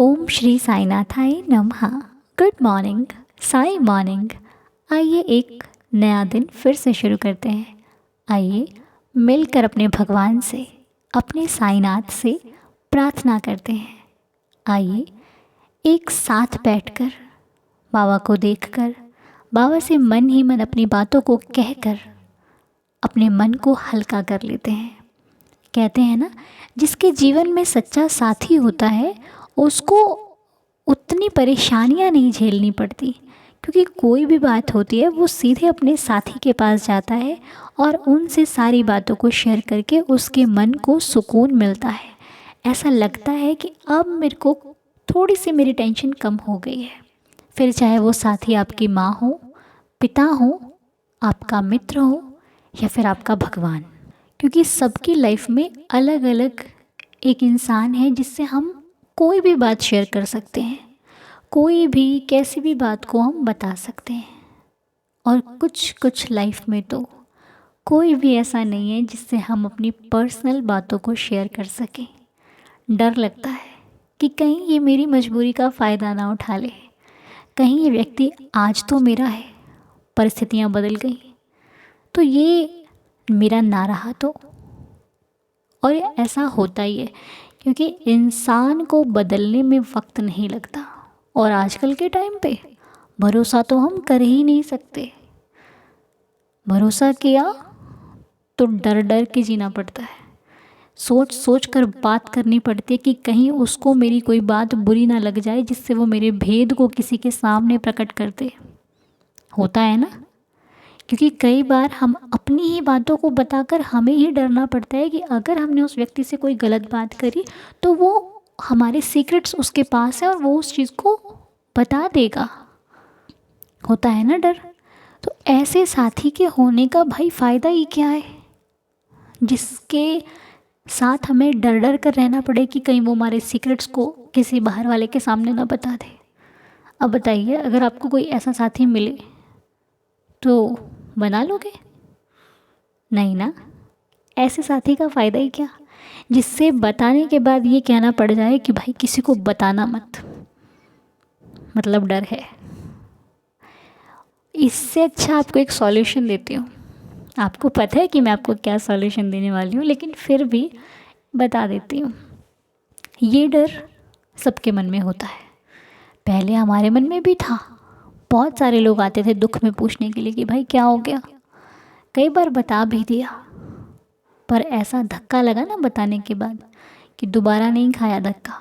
ओम श्री साईनाथाय नमः। Good morning, Sai morning. आइए एक नया दिन फिर से शुरू करते हैं। आइए मिलकर अपने भगवान से, अपने साईनाथ से प्रार्थना करते हैं। आइए एक साथ बैठकर बाबा को देखकर, बाबा से मन ही मन अपनी बातों को कहकर अपने मन को हल्का कर लेते हैं। कहते हैं ना, जिसके जीवन में सच्चा साथी होता है उसको उतनी परेशानियां नहीं झेलनी पड़ती, क्योंकि कोई भी बात होती है वो सीधे अपने साथी के पास जाता है और उनसे सारी बातों को शेयर करके उसके मन को सुकून मिलता है। ऐसा लगता है कि अब मेरे को थोड़ी सी मेरी टेंशन कम हो गई है। फिर चाहे वो साथी आपकी माँ हो, पिता हो, आपका मित्र हो या फिर आपका भगवान, क्योंकि सबकी लाइफ में अलग अलग एक इंसान है जिससे हम कोई भी बात शेयर कर सकते हैं, कोई भी कैसी भी बात को हम बता सकते हैं। और कुछ लाइफ में तो कोई भी ऐसा नहीं है जिससे हम अपनी पर्सनल बातों को शेयर कर सकें। डर लगता है कि कहीं ये मेरी मजबूरी का फ़ायदा ना उठा ले, कहीं ये व्यक्ति आज तो मेरा है, परिस्थितियाँ बदल गई तो ये मेरा ना रहा तो। और ऐसा होता ही है, क्योंकि इंसान को बदलने में वक्त नहीं लगता। और आजकल के टाइम पे भरोसा तो हम कर ही नहीं सकते। भरोसा किया तो डर डर के जीना पड़ता है, सोच सोच कर बात करनी पड़ती है कि कहीं उसको मेरी कोई बात बुरी ना लग जाए जिससे वो मेरे भेद को किसी के सामने प्रकट कर दे। होता है ना, क्योंकि कई बार हम अपनी ही बातों को बताकर हमें ही डरना पड़ता है कि अगर हमने उस व्यक्ति से कोई गलत बात करी तो वो हमारे सीक्रेट्स उसके पास है और वो उस चीज़ को बता देगा। होता है ना डर। तो ऐसे साथी के होने का भाई फ़ायदा ही क्या है, जिसके साथ हमें डर डर कर रहना पड़े कि कहीं वो हमारे सीक्रेट्स को किसी बाहर वाले के सामने ना बता दे। अब बताइए, अगर आपको कोई ऐसा साथी मिले तो बना लोगे? नहीं ना। ऐसे साथी का फ़ायदा ही क्या, जिससे बताने के बाद ये कहना पड़ जाए कि भाई किसी को बताना मत, मतलब डर है। इससे अच्छा आपको एक सॉल्यूशन देती हूँ। आपको पता है कि मैं आपको क्या सॉल्यूशन देने वाली हूँ, लेकिन फिर भी बता देती हूँ। ये डर सबके मन में होता है, पहले हमारे मन में भी था। बहुत सारे लोग आते थे दुख में पूछने के लिए कि भाई क्या हो गया। कई बार बता भी दिया, पर ऐसा धक्का लगा ना बताने के बाद कि दोबारा नहीं खाया धक्का,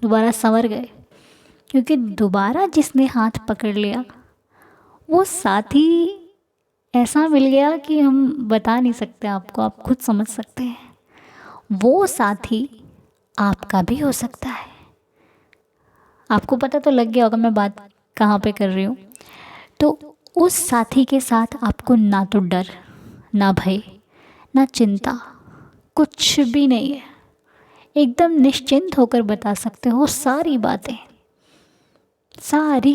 दोबारा संवर गए। क्योंकि दोबारा जिसने हाथ पकड़ लिया वो साथी ऐसा मिल गया कि हम बता नहीं सकते आपको, आप खुद समझ सकते हैं। वो साथी आपका भी हो सकता है। आपको पता तो लग गया होगा मैं बात कहाँ पे कर रही हूँ। तो उस साथी के साथ आपको ना तो डर, ना भय, ना चिंता, कुछ भी नहीं है। एकदम निश्चिंत होकर बता सकते हो सारी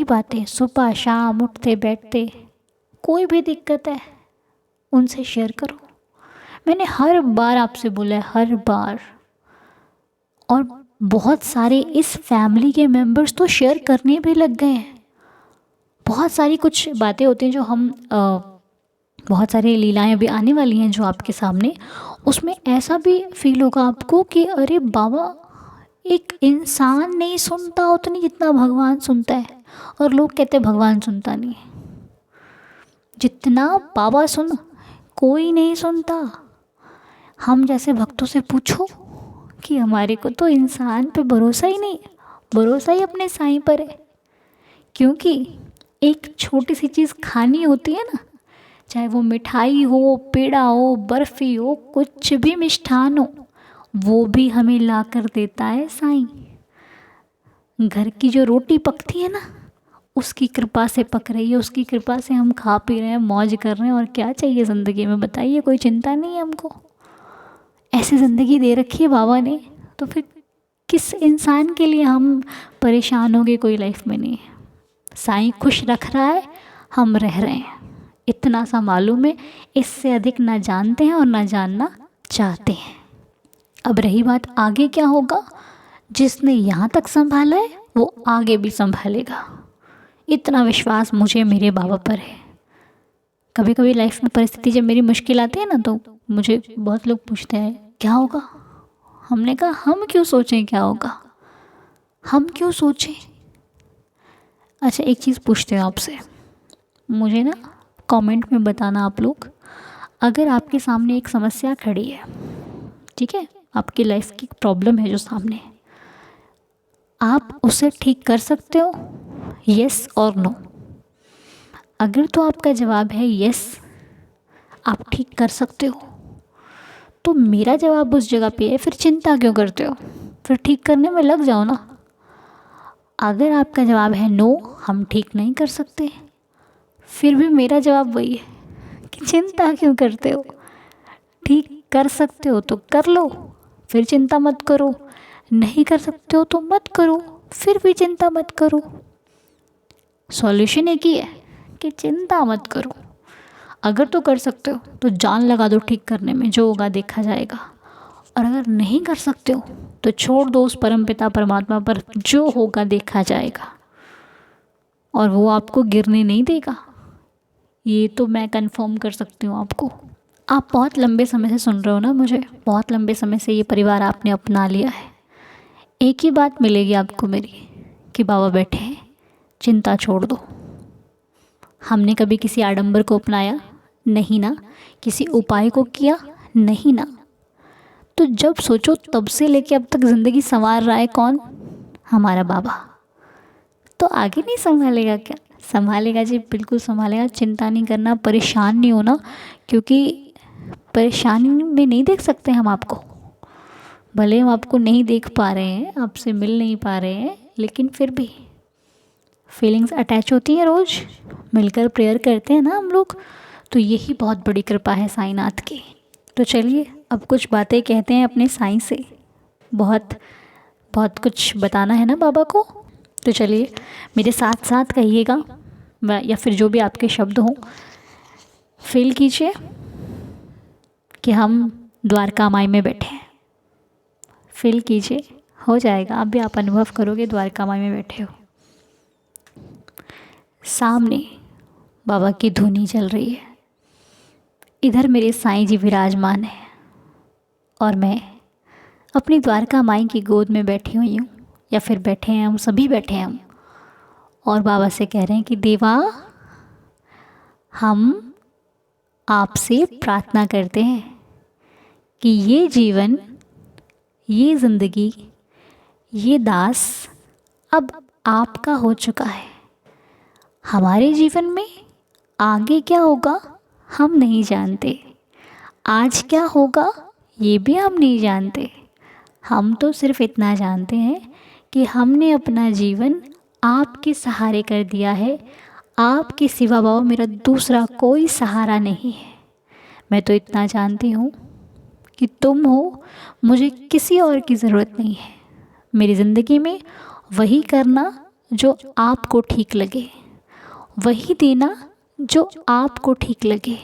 बातें, सुबह शाम उठते बैठते। कोई भी दिक्कत है उनसे शेयर करो। मैंने हर बार आपसे बोला है, हर बार। और बहुत सारे इस फैमिली के मेंबर्स तो शेयर करने भी लग गए हैं। बहुत सारी कुछ बातें होती हैं जो हम बहुत सारी लीलाएं अभी आने वाली हैं जो आपके सामने, उसमें ऐसा भी फील होगा आपको कि अरे बाबा, एक इंसान नहीं सुनता उतनी जितना भगवान सुनता है। और लोग कहते हैं भगवान सुनता नहीं है, जितना बाबा सुन कोई नहीं सुनता। हम जैसे भक्तों से पूछो कि हमारे को तो इंसान पे भरोसा ही नहीं, भरोसा ही अपने साईं पर है। क्योंकि एक छोटी सी चीज़ खानी होती है ना, चाहे वो मिठाई हो, पेड़ा हो, बर्फ़ी हो, कुछ भी मिष्ठान हो, वो भी हमें ला कर देता है साईं। घर की जो रोटी पकती है ना, उसकी कृपा से पक रही है, उसकी कृपा से हम खा पी रहे हैं, मौज कर रहे हैं। और क्या चाहिए ज़िंदगी में, बताइए। कोई चिंता नहीं है हमको। ऐसी ज़िंदगी दे रखी है बाबा ने, तो फिर किस इंसान के लिए हम परेशान होंगे? कोई लाइफ में नहीं है। साईं खुश रख रहा है, हम रह रहे हैं, इतना सा मालूम है। इससे अधिक ना जानते हैं और ना जानना चाहते हैं। अब रही बात आगे क्या होगा, जिसने यहाँ तक संभाला है वो आगे भी संभालेगा। इतना विश्वास मुझे मेरे बाबा पर है। कभी कभी लाइफ में परिस्थिति जब मेरी मुश्किल आती है ना, तो मुझे बहुत लोग पूछते हैं क्या होगा। हमने कहा हम क्यों सोचें क्या होगा, हम क्यों सोचें। अच्छा, एक चीज़ पूछते हैं आपसे, मुझे ना कमेंट में बताना आप लोग, अगर आपके सामने एक समस्या खड़ी है, ठीक है, आपकी लाइफ की प्रॉब्लम है जो सामने, आप उसे ठीक कर सकते हो, यस और नो। अगर तो आपका जवाब है यस, आप ठीक कर सकते हो, तो मेरा जवाब उस जगह पे है फिर चिंता क्यों करते हो, फिर ठीक करने में लग जाओ ना। अगर आपका जवाब है नो, हम ठीक नहीं कर सकते, फिर भी मेरा जवाब वही है कि चिंता क्यों करते हो, ठीक कर सकते हो तो कर लो, फिर चिंता मत करो। नहीं कर सकते हो तो मत करो, फिर भी चिंता मत करो। सॉल्यूशन एक ही है कि चिंता मत करो। अगर तो कर सकते हो तो जान लगा दो ठीक करने में, जो होगा देखा जाएगा। और अगर नहीं कर सकते हो तो छोड़ दो उस परमपिता परमात्मा पर, जो होगा देखा जाएगा। और वो आपको गिरने नहीं देगा, ये तो मैं कंफर्म कर सकती हूँ आपको। आप बहुत लंबे समय से सुन रहे हो ना मुझे, बहुत लंबे समय से ये परिवार आपने अपना लिया है। एक ही बात मिलेगी आपको मेरी कि बाबा बैठे हैं, चिंता छोड़ दो। हमने कभी किसी आडंबर को अपनाया नहीं ना, किसी उपाय को किया नहीं ना। तो जब सोचो तब से लेके अब तक ज़िंदगी संवार रहा है कौन, हमारा बाबा। तो आगे नहीं संभालेगा क्या, संभालेगा जी, बिल्कुल संभालेगा। चिंता नहीं करना, परेशान नहीं होना, क्योंकि परेशानी में नहीं देख सकते हम आपको। भले हम आपको नहीं देख पा रहे हैं, आपसे मिल नहीं पा रहे हैं, लेकिन फिर भी फीलिंग्स अटैच होती हैं। रोज़ मिलकर प्रेयर करते हैं ना हम लोग, तो यही बहुत बड़ी कृपा है साईनाथ की। तो चलिए अब कुछ बातें कहते हैं अपने साईं से, बहुत बहुत कुछ बताना है ना बाबा को। तो चलिए मेरे साथ साथ कहिएगा, या फिर जो भी आपके शब्द हों, फील कीजिए कि हम द्वारका माई में बैठे हैं। फील कीजिए, हो जाएगा, अभी आप अनुभव करोगे द्वारका माई में बैठे हो। सामने बाबा की धुनी चल रही है, इधर मेरे साईं जी विराजमान हैं, और मैं अपनी द्वारका माई की गोद में बैठी हुई हूँ, या फिर बैठे हैं हम, सभी बैठे हैं हम, और बाबा से कह रहे हैं कि देवा, हम आपसे प्रार्थना करते हैं कि ये जीवन, ये ज़िंदगी, ये दास अब आपका हो चुका है। हमारे जीवन में आगे क्या होगा हम नहीं जानते, आज क्या होगा ये भी हम नहीं जानते। हम तो सिर्फ इतना जानते हैं कि हमने अपना जीवन आपके सहारे कर दिया है। आपके सिवा बाबा मेरा दूसरा कोई सहारा नहीं है। मैं तो इतना जानती हूँ कि तुम हो, मुझे किसी और की ज़रूरत नहीं है। मेरी ज़िंदगी में वही करना जो आपको ठीक लगे, वही देना जो आपको ठीक लगे,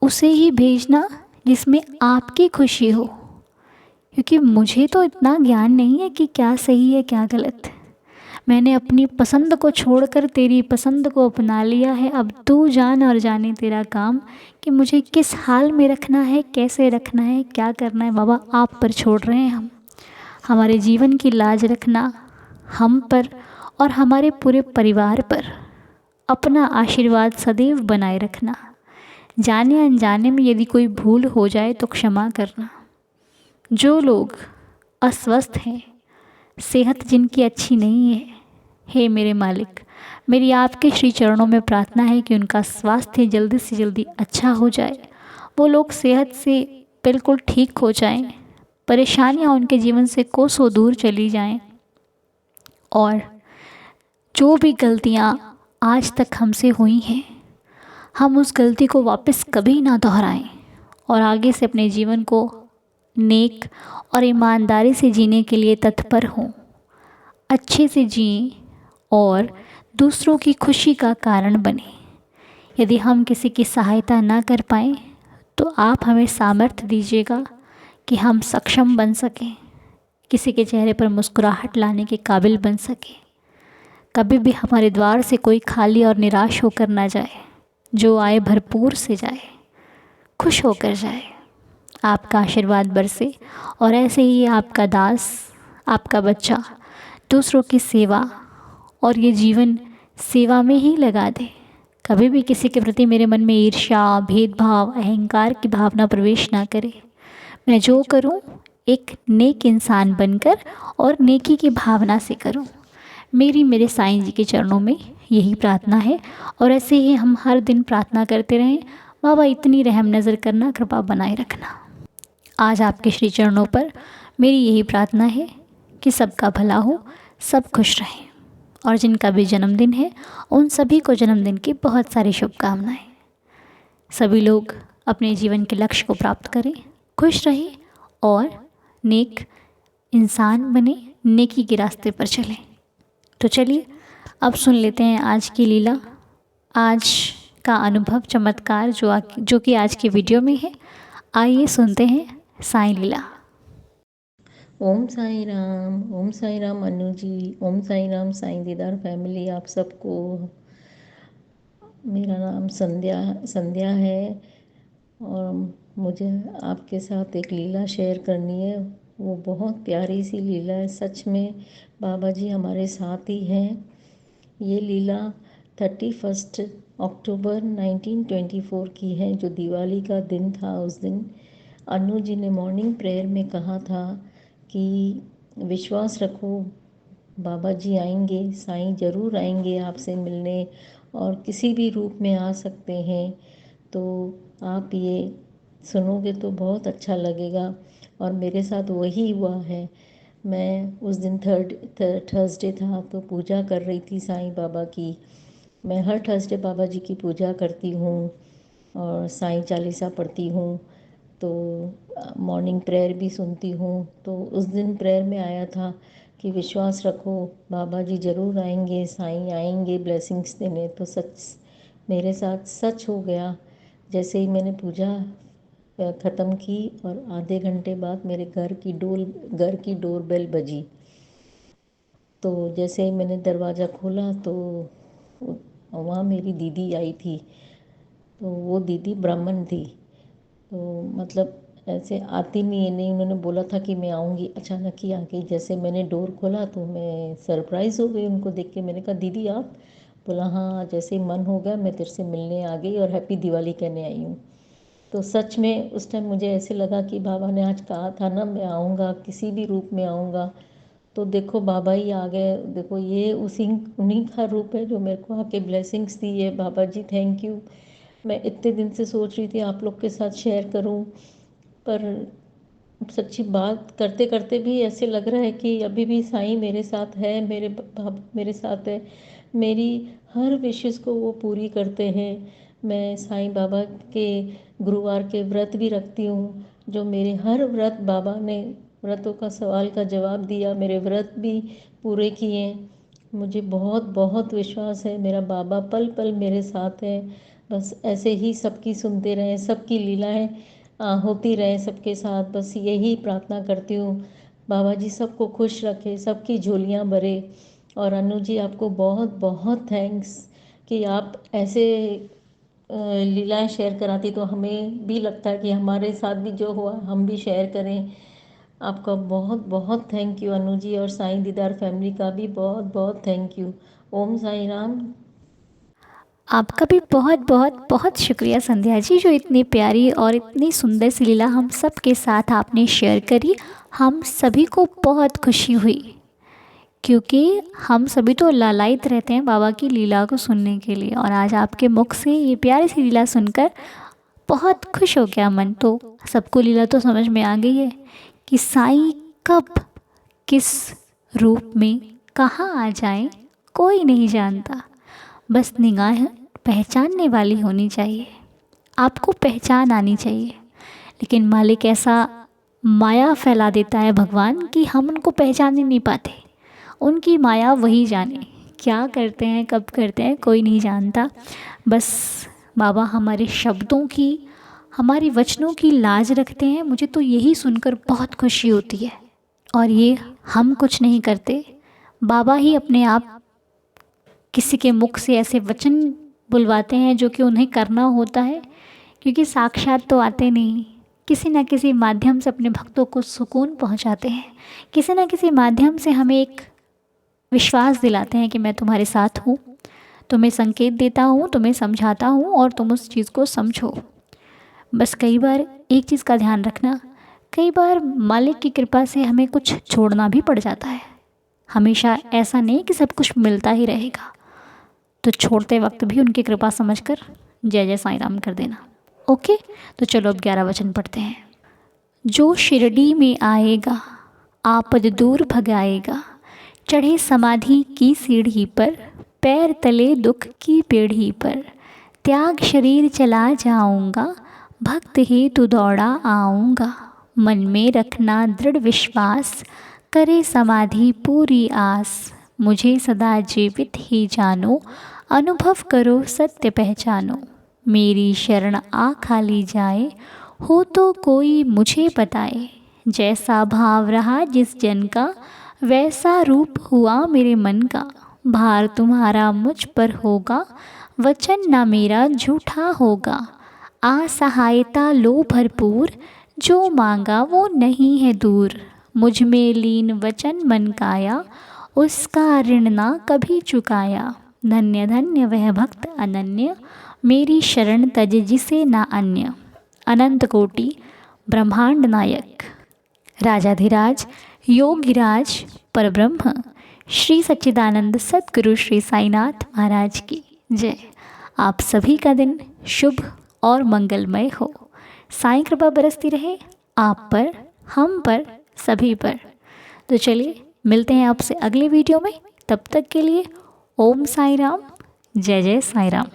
उसे ही भेजना जिसमें आपकी खुशी हो। क्योंकि मुझे तो इतना ज्ञान नहीं है कि क्या सही है क्या गलत। मैंने अपनी पसंद को छोड़कर तेरी पसंद को अपना लिया है। अब तू जान और जाने तेरा काम कि मुझे किस हाल में रखना है, कैसे रखना है, क्या करना है। बाबा आप पर छोड़ रहे हैं हम। हमारे जीवन की लाज रखना हम पर और हमारे पूरे परिवार पर। अपना आशीर्वाद सदैव बनाए रखना। जाने अनजाने में यदि कोई भूल हो जाए तो क्षमा करना। जो लोग अस्वस्थ हैं, सेहत जिनकी अच्छी नहीं है, हे मेरे मालिक, मेरी आपके श्री चरणों में प्रार्थना है कि उनका स्वास्थ्य जल्दी से जल्दी अच्छा हो जाए। वो लोग सेहत से बिल्कुल ठीक हो जाएं, परेशानियां उनके जीवन से कोसों दूर चली जाएं, और जो भी गलतियां आज तक हमसे हुई हैं, हम उस गलती को वापस कभी ना दोहराएं, और आगे से अपने जीवन को नेक और ईमानदारी से जीने के लिए तत्पर हों। अच्छे से जिएं और दूसरों की खुशी का कारण बने। यदि हम किसी की सहायता ना कर पाएँ तो आप हमें सामर्थ्य दीजिएगा कि हम सक्षम बन सकें, किसी के चेहरे पर मुस्कुराहट लाने के काबिल बन सके। कभी भी हमारे द्वार से कोई खाली और निराश होकर ना जाए, जो आए भरपूर से जाए, खुश होकर जाए, आपका आशीर्वाद बरसे और ऐसे ही आपका दास, आपका बच्चा दूसरों की सेवा और ये जीवन सेवा में ही लगा दे। कभी भी किसी के प्रति मेरे मन में ईर्ष्या, भेदभाव, अहंकार की भावना प्रवेश ना करे। मैं जो करूं एक नेक इंसान बनकर और नेकी की भावना से करूं। मेरी मेरे साईं जी के चरणों में यही प्रार्थना है और ऐसे ही हम हर दिन प्रार्थना करते रहें। बाबा इतनी रहम नज़र करना, कृपा बनाए रखना। आज आपके श्री चरणों पर मेरी यही प्रार्थना है कि सबका भला हो, सब खुश रहें और जिनका भी जन्मदिन है उन सभी को जन्मदिन की बहुत सारी शुभकामनाएं। सभी लोग अपने जीवन के लक्ष्य को प्राप्त करें, खुश रहें और नेक इंसान बने, नेकी के रास्ते पर चलें। तो चलिए अब सुन लेते हैं आज की लीला, आज का अनुभव, चमत्कार जो कि आज की वीडियो में है। आइए सुनते हैं साईं लीला। ओम साई राम अनु जी, ओम साई राम साईं दीदार फैमिली, आप सबको। मेरा नाम संध्या है और मुझे आपके साथ एक लीला शेयर करनी है। वो बहुत प्यारी सी लीला है, सच में बाबा जी हमारे साथ ही हैं। ये लीला 31 अक्टूबर 1924 की है, जो दिवाली का दिन था। उस दिन अनु जी ने मॉर्निंग प्रेयर में कहा था कि विश्वास रखो, बाबा जी आएंगे, साईं ज़रूर आएंगे आपसे मिलने और किसी भी रूप में आ सकते हैं। तो आप ये सुनोगे तो बहुत अच्छा लगेगा और मेरे साथ वही हुआ है। मैं उस दिन थर्सडे था तो पूजा कर रही थी साईं बाबा की। मैं हर थर्सडे बाबा जी की पूजा करती हूँ और साईं चालीसा पढ़ती हूँ, तो मॉर्निंग प्रेयर भी सुनती हूँ। तो उस दिन प्रेयर में आया था कि विश्वास रखो, बाबा जी ज़रूर आएंगे, साईं आएंगे ब्लेसिंग्स देने। तो सच मेरे साथ सच हो गया। जैसे ही मैंने पूजा ख़त्म की और आधे घंटे बाद मेरे घर की डोर बेल बजी। तो जैसे ही मैंने दरवाज़ा खोला तो वहाँ मेरी दीदी आई थी। तो वो दीदी ब्राह्मण थी, तो मतलब ऐसे आती नहीं, उन्होंने बोला था कि मैं आऊँगी, अचानक ही आ गई। जैसे मैंने डोर खोला तो मैं सरप्राइज़ हो गई उनको देख के। मैंने कहा दीदी आप? बोला हाँ, जैसे ही मन हो गया मैं तेरे से मिलने आ गई और हैप्पी दिवाली कहने आई हूँ। तो सच में उस टाइम मुझे ऐसे लगा कि बाबा ने आज कहा था ना मैं आऊँगा, किसी भी रूप में आऊँगा। तो देखो बाबा ही आ गए। देखो ये उन्हीं का रूप है जो मेरे को आके ब्लेसिंग्स दी है। बाबा जी थैंक यू। मैं इतने दिन से सोच रही थी आप लोग के साथ शेयर करूं, पर सच्ची बात करते करते भी ऐसे लग रहा है कि अभी भी साईं मेरे साथ है, मेरे साथ है। मेरी हर विशेस को वो पूरी करते हैं। मैं साईं बाबा के गुरुवार के व्रत भी रखती हूँ, जो मेरे हर व्रत बाबा ने व्रतों का सवाल का जवाब दिया, मेरे व्रत भी पूरे किए। मुझे बहुत बहुत विश्वास है मेरा बाबा पल पल मेरे साथ है। बस ऐसे ही सबकी सुनते रहें, सबकी लीलाएं होती रहे सबके साथ, बस यही प्रार्थना करती हूँ। बाबा जी सबको खुश रखे, सबकी झोलियाँ भरे। और अनु जी आपको बहुत बहुत थैंक्स कि आप ऐसे लीलाएं शेयर कराती, तो हमें भी लगता है कि हमारे साथ भी जो हुआ हम भी शेयर करें। आपका बहुत बहुत थैंक यू अनु जी, और साईं दीदार फैमिली का भी बहुत बहुत थैंक यू। ओम साई राम। आपका भी बहुत बहुत बहुत शुक्रिया संध्या जी, जो इतनी प्यारी और इतनी सुंदर सी लीला हम सब के साथ आपने शेयर करी। हम सभी को बहुत खुशी हुई क्योंकि हम सभी तो लालायित रहते हैं बाबा की लीला को सुनने के लिए, और आज आपके मुख से ये प्यारी सी लीला सुनकर बहुत खुश हो गया मन। तो सबको लीला तो समझ में आ गई है कि साईं कब किस रूप में कहाँ आ जाए कोई नहीं जानता, बस निगाह पहचानने वाली होनी चाहिए। आपको पहचान आनी चाहिए, लेकिन मालिक ऐसा माया फैला देता है भगवान कि हम उनको पहचान ही नहीं पाते। उनकी माया वही जाने, क्या करते हैं कब करते हैं कोई नहीं जानता। बस बाबा हमारे शब्दों की, हमारे वचनों की लाज रखते हैं। मुझे तो यही सुनकर बहुत खुशी होती है और ये हम कुछ नहीं करते, बाबा ही अपने आप किसी के मुख से ऐसे वचन बुलवाते हैं जो कि उन्हें करना होता है, क्योंकि साक्षात तो आते नहीं, किसी न किसी माध्यम से अपने भक्तों को सुकून पहुंचाते हैं, किसी न किसी माध्यम से हमें एक विश्वास दिलाते हैं कि मैं तुम्हारे साथ हूँ, तुम्हें संकेत देता हूँ, तुम्हें समझाता हूँ और तुम उस चीज़ को समझो। बस कई बार एक चीज़ का ध्यान रखना, कई बार मालिक की कृपा से हमें कुछ छोड़ना भी पड़ जाता है। हमेशा ऐसा नहीं कि सब कुछ मिलता ही रहेगा, तो छोड़ते वक्त भी उनकी कृपा समझकर जय जय साईं राम कर देना। ओके, तो चलो अब 11 वचन पढ़ते हैं। जो शिरडी में आएगा आपद दूर भगाएगा, चढ़े समाधि की सीढ़ी पर, पैर तले दुख की पीढ़ी पर, त्याग शरीर चला जाऊंगा, भक्त ही तू दौड़ा आऊँगा, मन में रखना दृढ़ विश्वास, करे समाधि पूरी आस, मुझे सदा जीवित ही जानो, अनुभव करो सत्य पहचानो, मेरी शरण आ खाली जाए, हो तो कोई मुझे बताए, जैसा भाव रहा जिस जन का, वैसा रूप हुआ मेरे मन का, भार तुम्हारा मुझ पर होगा, वचन ना मेरा झूठा होगा, आ सहायता लो भरपूर, जो मांगा वो नहीं है दूर, मुझ में लीन वचन मन काया, उसका ऋण ना कभी चुकाया, धन्य धन्य वह भक्त अनन्य, मेरी शरण तज जिसे ना अन्य, अनंत कोटि ब्रह्मांड नायक, राजाधिराज योगिराज परब्रह्म, श्री सच्चिदानंद सद्गुरु श्री साईनाथ महाराज की जय। आप सभी का दिन शुभ और मंगलमय हो। साईं कृपा बरसती रहे आप पर, हम पर, सभी पर। तो चलिए मिलते हैं आपसे अगले वीडियो में, तब तक के लिए ओम साईं राम, जय जय साईं राम।